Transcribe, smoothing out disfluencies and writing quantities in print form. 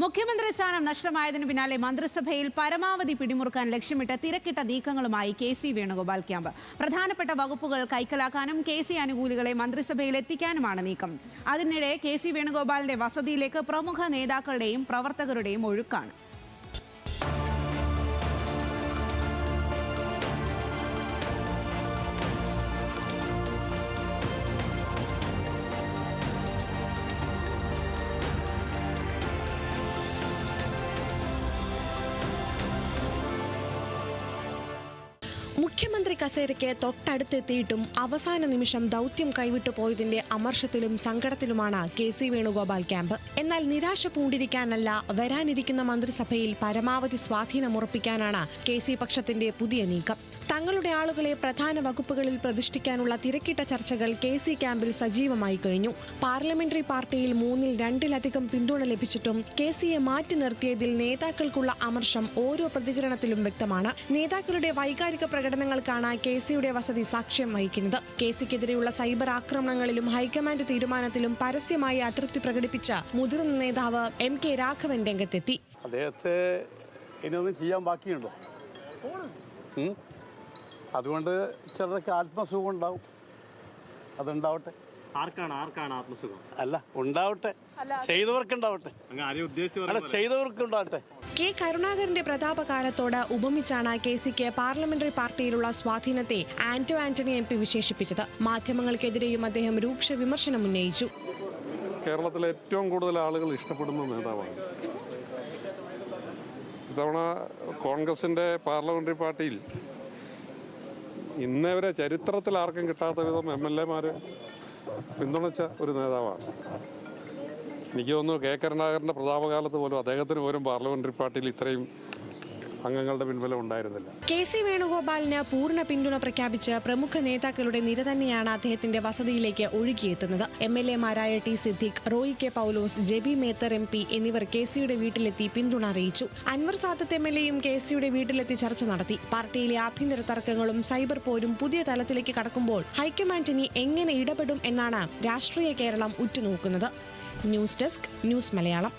മുഖ്യമന്ത്രി സ്ഥാനം നഷ്ടമായതിനു പിന്നാലെ മന്ത്രിസഭയിൽ പരമാവധി പിടിമുറുക്കാൻ ലക്ഷ്യമിട്ട് തിരക്കിട്ട നീക്കങ്ങളുമായി കെ.സി. വേണുഗോപാൽ ക്യാമ്പ്. പ്രധാനപ്പെട്ട വകുപ്പുകൾ കൈക്കലാക്കാനും കെ.സി. അനുകൂലികളെ മന്ത്രിസഭയിൽ എത്തിക്കാനുമാണ് നീക്കം. അതിനിടെ കെ.സി. വേണുഗോപാലിന്റെ വസതിയിലേക്ക് പ്രമുഖ നേതാക്കളുടെയും പ്രവർത്തകരുടെയും ഒഴുക്കാണ്. മുഖ്യമന്ത്രി കസേരയ്ക്ക് തൊട്ടടുത്തെത്തിയിട്ടും അവസാന നിമിഷം ദൗത്യം കൈവിട്ടു പോയതിന്റെ അമർഷത്തിലും സങ്കടത്തിലുമാണ് കെ.സി. വേണുഗോപാൽ ക്യാമ്പ്. എന്നാൽ നിരാശ പൂണ്ടിരിക്കാനല്ല, വരാനിരിക്കുന്ന മന്ത്രിസഭയിൽ പരമാവധി സ്വാധീനമുറപ്പിക്കാനാണ് കെ.സി. പക്ഷത്തിന്റെ പുതിയ നീക്കം. തങ്ങളുടെ ആളുകളെ പ്രധാന വകുപ്പുകളിൽ പ്രതിഷ്ഠിക്കാനുള്ള തിരക്കിട്ട ചർച്ചകൾ കെ.സി. ക്യാമ്പിൽ സജീവമായി കഴിഞ്ഞു. പാർലമെന്ററി പാർട്ടിയിൽ 3/2 പിന്തുണ ലഭിച്ചിട്ടും കെ.സിയെ മാറ്റി നിർത്തിയതിൽ നേതാക്കൾക്കുള്ള അമർഷം ഓരോ പ്രതികരണത്തിലും വ്യക്തമാണ്. നേതാക്കളുടെ വൈകാരിക പ്രകടനങ്ങൾക്കാണ് കെ.സിയുടെ വസതി സാക്ഷ്യം വഹിക്കുന്നത്. കെ.സിക്കെതിരെയുള്ള സൈബർ ആക്രമണങ്ങളിലും ഹൈക്കമാൻഡ് തീരുമാനത്തിലും പരസ്യമായി അതൃപ്തി പ്രകടിപ്പിച്ച മുതിർന്ന നേതാവ് M.K. രാഘവൻ രംഗത്തെത്തി. അദ്ദേഹത്തെ ഇനിയൊന്നും ചെയ്യാൻ ബാക്കിയുണ്ടോ? അതുകൊണ്ട് ചിലർക്ക് ആത്മസുഖം ഉണ്ടാവും. അതുണ്ടാവട്ടെ. ആർക്കാണ് ആത്മസുഖം? അല്ല, ഉണ്ടാവട്ടെ, ചെയ്തവർക്കുണ്ടാവട്ടെ, ചെയ്തവർക്കുണ്ടാവട്ടെ. കെ. കരുണാകരന്റെ പ്രതാപകാലത്തോട് ഉപമിച്ചാണ് കെ.സിക്ക് പാർലമെന്ററി പാർട്ടിയിലുള്ള സ്വാധീനത്തെ ആന്റണി MP വിശേഷിപ്പിച്ചത്. മാധ്യമങ്ങൾക്കെതിരെയും അദ്ദേഹം രൂക്ഷ വിമർശനം ഉന്നയിച്ചു. കേരളത്തിലെ ഏറ്റവും കൂടുതൽ ആളുകൾ ഇഷ്ടപ്പെടുന്ന നേതാവാണ്. ഇത്തവണ കോൺഗ്രസിന്റെ പാർലമെന്ററി പാർട്ടിയിൽ ഇന്നേവരെ ചരിത്രത്തിൽ ആർക്കും കിട്ടാത്ത വിധം MLA-മാര് പിന്തുണച്ച ഒരു നേതാവാണ്. എനിക്ക് തോന്നുന്നു കെ. കരുണാകരന്റെ പ്രതാപകാലത്ത് പോലും അദ്ദേഹത്തിന് പോലും പാർലമെന്ററി പാർട്ടിയിൽ ഇത്രയും അംഗങ്ങളുടെ പിൻബലം ഉണ്ടായിരുന്നില്ല. കെ.സി. വേണുഗോപാലിന് പൂർണ്ണ പിന്തുണ പ്രഖ്യാപിച്ച് പ്രമുഖ നേതാക്കളുടെ നിര തന്നെയാണ് അദ്ദേഹത്തിന്റെ വസതിയിലേക്ക് ഒഴുകിയെത്തുന്നത്. MLA-മാരായ T. സിദ്ദീഖ്, റോയി K. പൗലോസ്, ജെബി മേത്തർ MP എന്നിവർ കെ.സിയുടെ വീട്ടിലെത്തി പിന്തുണ അറിയിച്ചു. അൻവർ സാദത്ത് MLA-യും കെ.സിയുടെ വീട്ടിലെത്തി ചർച്ച നടത്തി. പാർട്ടിയിലെ ആഭ്യന്തര തർക്കങ്ങളും സൈബർ പോരും പുതിയ തലത്തിലേക്ക് കടക്കുമ്പോൾ ഹൈക്കമാൻഡ് ഇനി എങ്ങനെ ഇടപെടും എന്നാണ് രാഷ്ട്രീയ കേരളം ഉറ്റുനോക്കുന്നത്. News desk, news Malayalam.